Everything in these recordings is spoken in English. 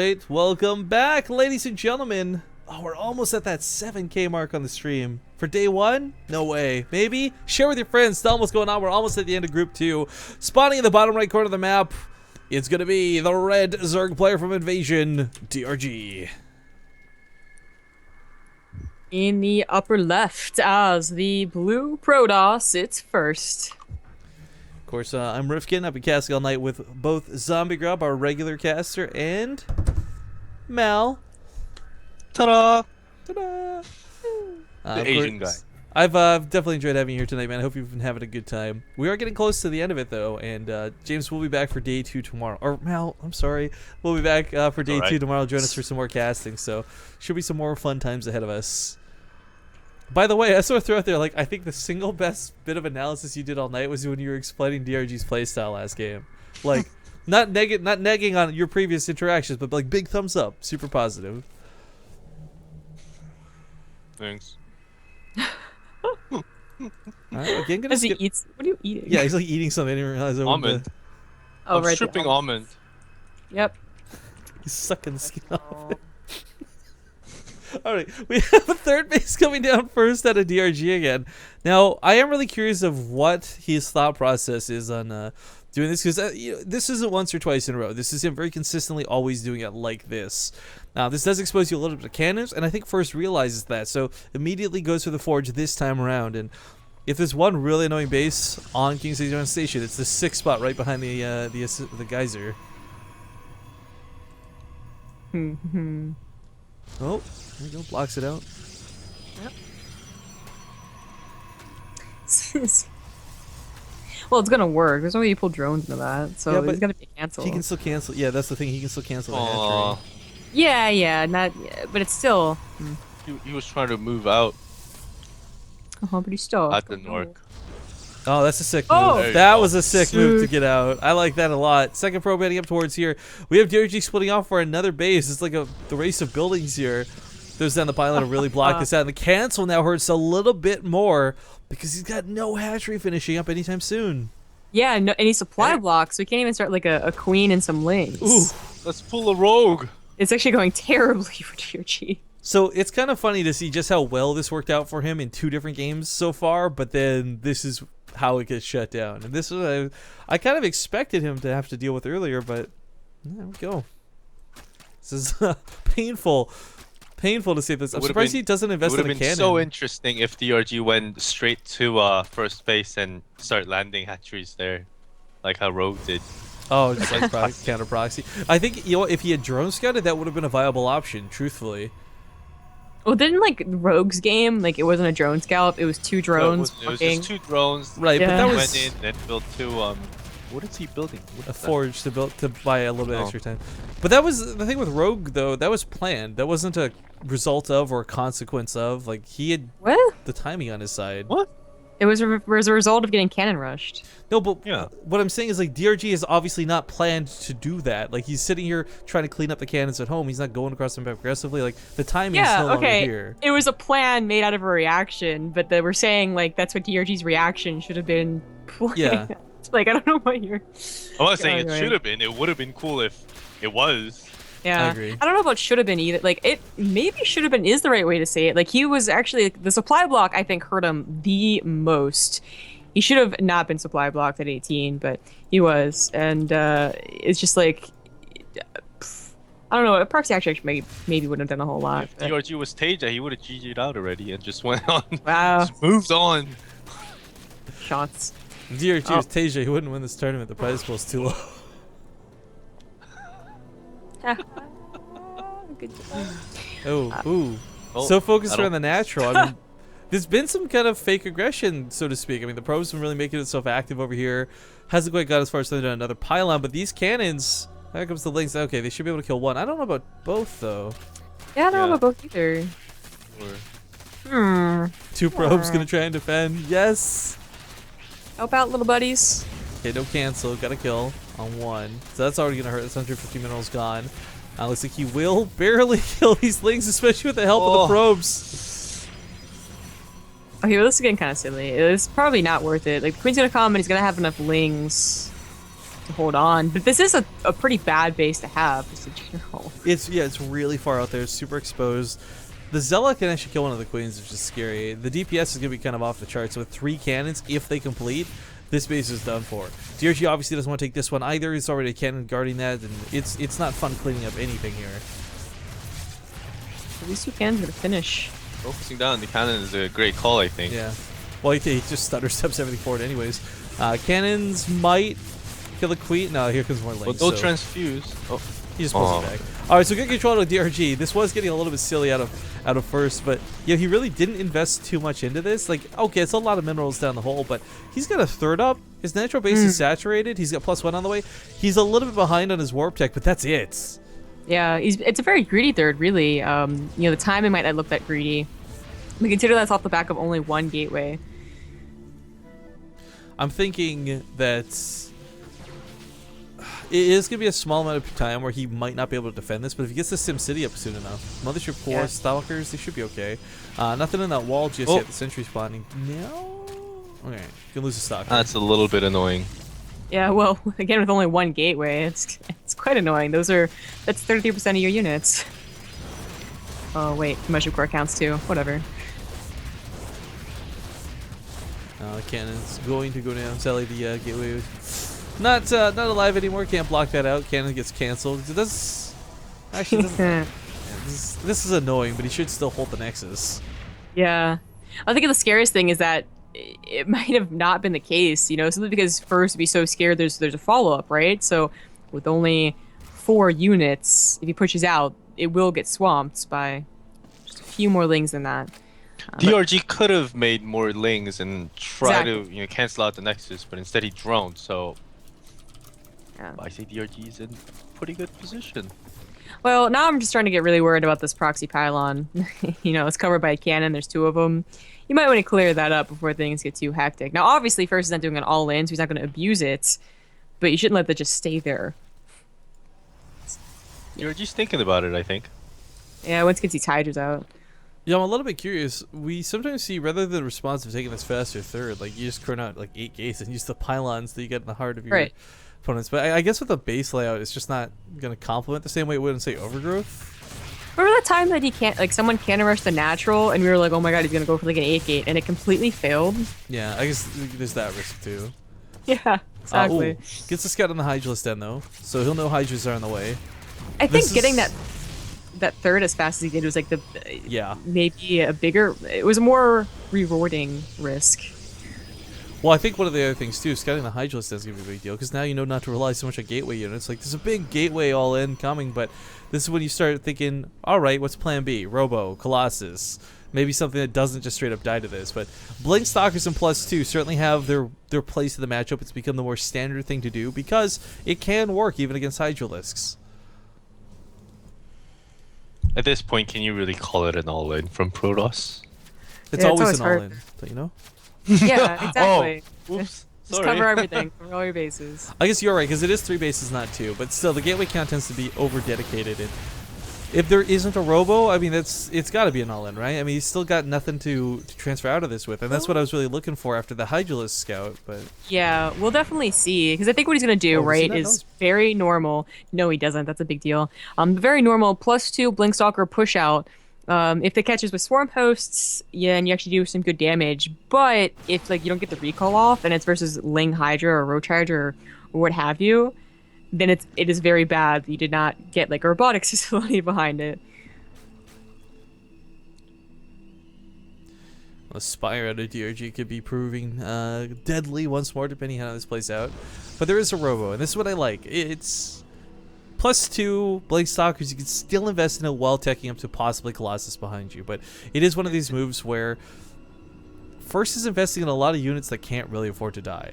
Alright, welcome back, ladies and gentlemen. Oh, we're almost at that 7K mark on the stream. For day 1? No way. Maybe? Share with your friends, tell them what's going on. We're almost at the end of group 2. Spawning in the bottom right corner of the map, it's gonna be the red Zerg player from Invasion, DRG. In the upper left, as the blue Protoss sits first. Of course, I'm Rifkin. I've been casting all night with both Zombie Grub, our regular caster, and Mal. Ta-da! Ta-da! The Asian guy. I've definitely enjoyed having you here tonight, man. I hope you've been having a good time. We are getting close to the end of it, though, and James will be back for day 2 tomorrow. Or Mal, I'm sorry. We'll be back for day 2 tomorrow. Join us for some more casting, so should be some more fun times ahead of us. By the way, I just want to throw out there, like, I think the single best bit of analysis you did all night was when you were explaining DRG's playstyle last game. Like, not negging on your previous interactions, but like big thumbs up, super positive. Thanks. Alright, again, gonna As he eats, what are you eating? Yeah, he's like eating something. I didn't realize it. Almond. Oh, I'm right. stripping almond. Yep. He's sucking the skin off it. Alright, we have a third base coming down first out of DRG again. Now, I am really curious of what his thought process is on doing this, because you know, this isn't once or twice in a row. This is him very consistently always doing it like this. Now, this does expose you a little bit to cannons, and I think First realizes that, so immediately goes for the Forge this time around. And if there's one really annoying base on King Caesar Station, it's the 6th spot right behind the geyser. Oh, there we go, blocks it out. Yep. Well, it's gonna work. There's no way you pull drones into that, so Yeah, but it's gonna be canceled. He can still cancel. Yeah, that's the thing. He can still cancel the hatchery. Yeah, not. But it's still. He was trying to move out Oh, but he's still. at the north. Oh, that's a sick Oh! move. That was a sick move to get out. I like that a lot. Second probe heading up towards here. We have DRG splitting off for another base. It's like the race of buildings here. Those down the pylon to really block this out. And the cancel now hurts a little bit more because he's got no hatchery finishing up anytime soon. Yeah, no, any supply blocks, so we can't even start like a queen and some lings. Ooh. Let's pull a rogue. It's actually going terribly for DRG. So it's kind of funny to see just how well this worked out for him in 2 different games so far, but then this is how it gets shut down. And this is I kind of expected him to have to deal with earlier, but there we go. This is painful to see this. I'm surprised he doesn't invest in a cannon. It would have been so interesting if DRG went straight to first base and start landing hatcheries there, like how Rogue did. Oh, just like counter proxy. I think, you know, if he had drone scouted, that would have been a viable option, truthfully. Well, didn't like Rogue's game, like it wasn't a drone scalp, it was 2 drones. It was just 2 drones. Right, Yeah. but that was Went in and built 2 what is he building? a forge to buy a little bit extra time. But that was the thing with Rogue, though. That was planned. That wasn't a result of or a consequence of. Like, he had What? the timing on his side. What? It was a result of getting cannon rushed. No, but Yeah. what I'm saying is, like, DRG is obviously not planned to do that. Like, he's sitting here trying to clean up the cannons at home. He's not going across them aggressively. Like, the timing is no longer here. It was a plan made out of a reaction, but they were saying like that's what DRG's reaction should have been. Yeah. Like, I don't know what you're. I'm not saying Anyway. it should have been. It would have been cool if it was. Yeah, I agree. I don't know about should have been either. Like, it maybe should have been is the right way to say it. Like, he was actually the supply block. I think hurt him the most. He should have not been supply blocked at 18, but he was, and it's just like I don't know. Proxy actually maybe wouldn't have done a whole lot. If but- DRG was Taja, he would have GG'd out already and just went on. Wow, Just moved on. shots. If DRG was Tasia, he wouldn't win this tournament. The prize pool's too low. Good job. Ooh. Oh, So focused that'll- around the natural. I mean, there's been some kind of fake aggression, so to speak. I mean, the probe's been really making itself active over here. Hasn't quite got as far as throwing down another pylon, but these cannons, there comes the links. Okay, they should be able to kill one. I don't know about both, though. Yeah, I don't know Yeah. about both either. Hmm. 2 probes gonna try and defend. Yes. Help out, little buddies. Okay, no cancel. Got a kill on 1. So that's already gonna hurt. That's 150 minerals gone. Looks like he will barely kill these lings, especially with the help of the probes. Okay, well, this is getting kind of silly. It's probably not worth it. Like, the Queen's gonna come and he's gonna have enough lings to hold on. But this is a pretty bad base to have, just in general. It's really far out there. It's super exposed. The Zealot can actually kill one of the queens, which is scary. The DPS is going to be kind of off the charts. So with 3 cannons, if they complete, this base is done for. DRG obviously doesn't want to take this one either. He's already a cannon guarding that, and it's not fun cleaning up anything here. At least 2 cannons are to finish. Focusing down the cannon is a great call, I think. Yeah. Well, he just stutter steps everything forward anyways. Cannons might kill the queen. No, here comes more lanes. But they'll transfuse. Oh. He just pulls it back. All right, so good control of DRG. This was getting a little bit silly out of first, but yeah, he really didn't invest too much into this. Like, okay, it's a lot of minerals down the hole, but he's got a third up. His natural base is saturated. He's got +1 on the way. He's a little bit behind on his warp tech, but that's it. Yeah, it's a very greedy third, really. You know, the timing might not look that greedy. We consider that's off the back of only 1 gateway. I'm thinking that it is going to be a small amount of time where he might not be able to defend this, but if he gets the Sim City up soon enough, Mothership Core, Stalkers, they should be okay. Nothing in that wall just yet. The Sentry spawning. No? Okay, you can lose a Stalker. That's a little bit annoying. Yeah, well, again, with only 1 gateway, it's quite annoying. That's 33% of your units. Oh, wait, Mothership Core counts too. Whatever. Cannon's going to go down. Sadly, the gateway was not alive anymore. Can't block that out. Cannon gets canceled. This actually doesn't. Yeah, this is annoying, but he should still hold the Nexus. Yeah, I think the scariest thing is that it might have not been the case. You know, simply because first to be so scared, there's a follow up, right? So with only 4 units, if he pushes out, it will get swamped by just a few more lings than that. DRG could have made more lings and try to cancel out the Nexus, but instead he droned. So yeah. I say DRG is in pretty good position. Well, now I'm just starting to get really worried about this proxy pylon. You know, it's covered by a cannon. There's 2 of them. You might want to clear that up before things get too hectic. Now, obviously, first he's not doing an all-in, so he's not going to abuse it. But you shouldn't let that just stay there. DRG's thinking about it, I think. Yeah, once he gets these Hydras out. Yeah, I'm a little bit curious. We sometimes see, rather than the response of taking this faster third, like you just churn out like 8 gates and use the pylons that you get in the heart of your opponents. But I guess with the base layout, it's just not going to complement the same way it would in, say, Overgrowth. Remember that time that he can't, like, someone cannon rushed the natural, and we were like, oh my god, he's going to go for like an 8 gate, and it completely failed? Yeah, I guess there's that risk too. Yeah, exactly. Gets the scout on the Hydralist den though, so he'll know Hydras are on the way. I think getting that third as fast as he did was like maybe a bigger, it was a more rewarding risk. Well, I think one of the other things too, scouting the Hydralist is going to be a big deal, because now you know not to rely so much on gateway units. Like, there's a big gateway all in coming, but this is when you start thinking, all right, what's plan B? Robo, Colossus, maybe something that doesn't just straight up die to this. But Blink Stalkers and +2 certainly have their place in the matchup. It's become the more standard thing to do because it can work even against Hydralisks. At this point, can you really call it an all-in from Protoss? It's always an all-in, don't you know? Yeah, exactly. Oops. Just cover everything, cover all your bases. I guess you're right, because it is 3 bases, not 2. But still, the gateway count tends to be over-dedicated. And if there isn't a Robo, I mean, it's got to be an all-in, right? I mean, he's still got nothing to transfer out of this with. And that's what I was really looking for after the Hydralist scout. But yeah, we'll definitely see. Because I think what he's going to do, right, is very normal. No, he doesn't. That's a big deal. Very normal, +2 Blinkstalker push out. If it catches with swarm hosts, yeah, and you actually do some good damage. But if like you don't get the recall off, and it's versus Ling Hydra or Roach Hydra or what have you, then it is very bad that you did not get like a robotics facility behind it. A Spire out of DRG could be proving deadly once more, depending on how this plays out. But there is a Robo, and this is what I like. It's +2 Blink Stalkers. You can still invest in it while teching up to possibly Colossus behind you. But it is one of these moves where first is investing in a lot of units that can't really afford to die.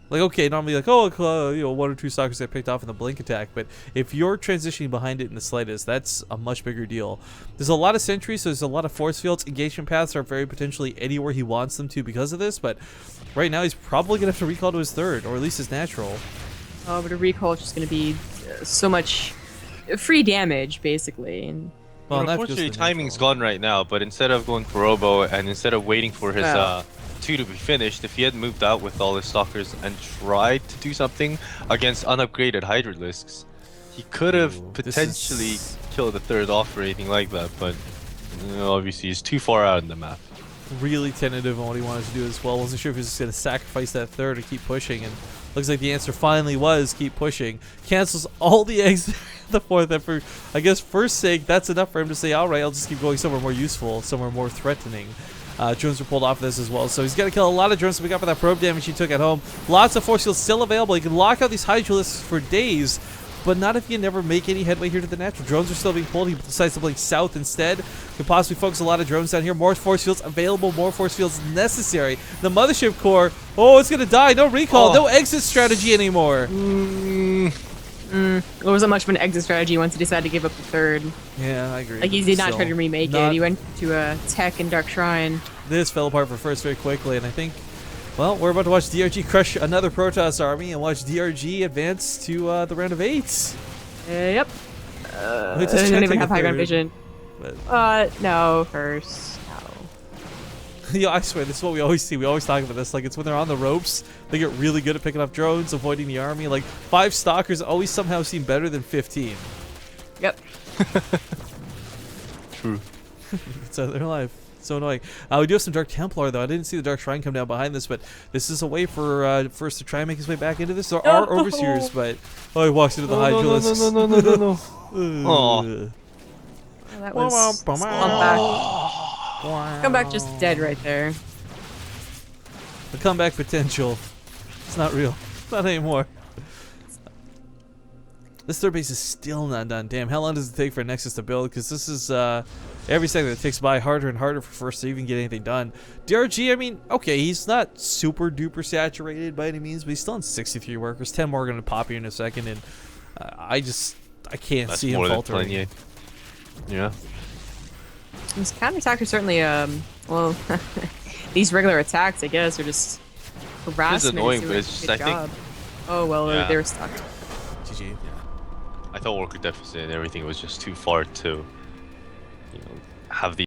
Like, okay, normally like, oh, you know, 1 or 2 Stalkers get picked off in the Blink attack, but if you're transitioning behind it in the slightest, that's a much bigger deal. There's a lot of sentries, so there's a lot of force fields. Engagement paths are very potentially anywhere he wants them to because of this, but right now he's probably going to have to recall to his third, or at least his natural. Oh, but a recall is just going to be so much free damage, basically. And well, unfortunately, timing's gone right now, but instead of going for Robo and instead of waiting for his 2 to be finished, if he had moved out with all his Stalkers and tried to do something against unupgraded Hydralisks, he could have potentially kill the third off or anything like that, but obviously he's too far out in the map. Really tentative on what he wanted to do as well. Wasn't sure if he was just going to sacrifice that third or keep pushing, and looks like the answer finally was keep pushing. Cancels all the eggs the fourth, and for, I guess, first sake, that's enough for him to say, all right, I'll just keep going somewhere more useful, somewhere more threatening. Drones were pulled off of this as well, so he's going to kill a lot of drones to make up for that probe damage he took at home. Lots of force fields still available. He can lock out these Hydralisks for days, but not if you never make any headway here to the natural. Drones are still being pulled. He decides to blink south instead. Could possibly focus a lot of drones down here. More force fields available, more force fields necessary. The mothership core, oh, it's going to die. No recall, no exit strategy anymore. It wasn't much of an exit strategy once he decided to give up the third. Yeah, I agree. Like, he did not try to remake it. He went to Tech and Dark Shrine. This fell apart for first very quickly, and I think, well, we're about to watch DRG crush another Protoss army and watch DRG advance to the round of 8. Yep. They don't even have high ground vision. No, first. No. Yeah, I swear, this is what we always see. We always talk about this. Like, it's when they're on the ropes, they get really good at picking up drones, avoiding the army. Like, 5 stalkers always somehow seem better than 15. Yep. True. It's out of their life. So annoying. We do have some Dark Templar, though. I didn't see the Dark Shrine come down behind this, but this is a way for us to try and make his way back into this. There are Overseers, but... Oh, he walks into the Hydralisks. No. Oh, that was comeback just dead right there. The comeback potential. It's not real. Not anymore. This third base is still not done. Damn, how long does it take for a Nexus to build? Because this is, every second that takes by, harder and harder for First to even get anything done. DRG, I mean, okay, he's not super duper saturated by any means, but he's still on 63 workers. 10 more are going to pop here in a second, and I can't see him faltering. Yeah. His counterattack is certainly, well, these regular attacks, I guess, are just harassment. It's annoying, but it's just, I think... Oh, well, they were stuck. GG. Yeah. I thought worker deficit and everything was just too far to, have the